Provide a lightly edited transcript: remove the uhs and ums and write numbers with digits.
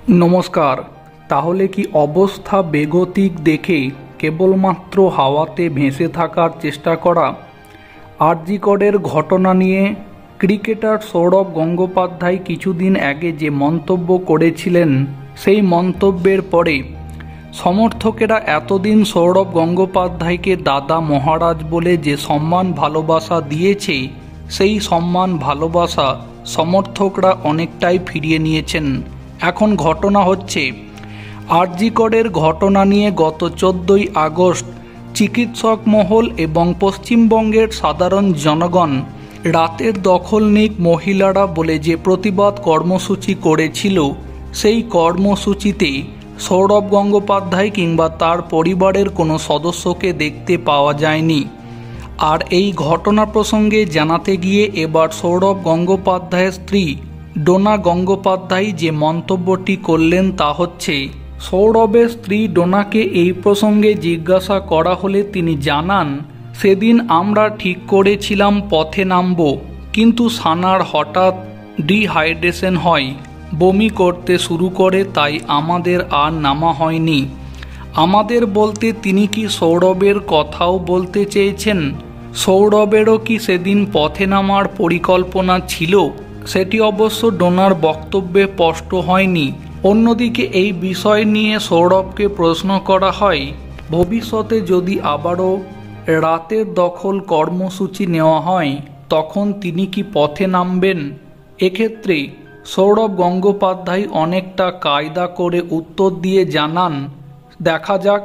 নমস্কার। তাহলে কি অবস্থা বেগতিক দেখে কেবলমাত্র হাওয়াতে ভেসে থাকার চেষ্টা করা? আরজি করের ঘটনা নিয়ে ক্রিকেটার সৌরভ গঙ্গোপাধ্যায় কিছুদিন আগে যে মন্তব্য করেছিলেন, সেই মন্তব্যের পরে সমর্থকেরা এতদিন সৌরভ গঙ্গোপাধ্যায়কে দাদা মহারাজ বলে যে সম্মান ভালোবাসা দিয়েছে, সেই সম্মান ভালোবাসা সমর্থকরা অনেকটাই ফিরিয়ে নিয়েছেন। এখন ঘটনা হচ্ছে, আরজি করের ঘটনা নিয়ে গত 14ই আগস্ট চিকিৎসক মহল এবং পশ্চিমবঙ্গের সাধারণ জনগণ রাতের দখল নিক মহিলারা বলে যে প্রতিবাদ কর্মসূচি করেছিল, সেই কর্মসূচিতে সৌরভ গঙ্গোপাধ্যায় কিংবা তার পরিবারের কোনো সদস্যকে দেখতে পাওয়া যায়নি। আর এই ঘটনা প্রসঙ্গে জানাতে গিয়ে এবার সৌরভ গঙ্গোপাধ্যায়ের স্ত্রী ডোনা গঙ্গোপাধ্যায় যে মন্তব্যটি করলেন তা হচ্ছে, সৌরভের স্ত্রী ডোনাকে এই প্রসঙ্গে জিজ্ঞাসা করা হলে তিনি জানান, সেদিন আমরা ঠিক করেছিলাম পথে নামব, কিন্তু সানার হঠাৎ ডিহাইড্রেশন হয়, বমি করতে শুরু করে, তাই আমাদের আর নামা হয়নি। আমাদের বলতে তিনি কি সৌরভের কথাও বলতে চেয়েছেন? সৌরভেরও কি সেদিন পথে নামার পরিকল্পনা ছিল? সেটি অবশ্য ডোনার বক্তব্যে স্পষ্ট হয়নি। অন্যদিকে এই বিষয় নিয়ে সৌরভকে প্রশ্ন করা হয়, ভবিষ্যতে যদি আবারও রাতের দখল কর্মসূচি নেওয়া হয়, তখন তিনি কি পথে নামবেন? এক্ষেত্রে সৌরভ গঙ্গোপাধ্যায় অনেকটা কায়দা করে উত্তর দিয়ে জানান, দেখা যাক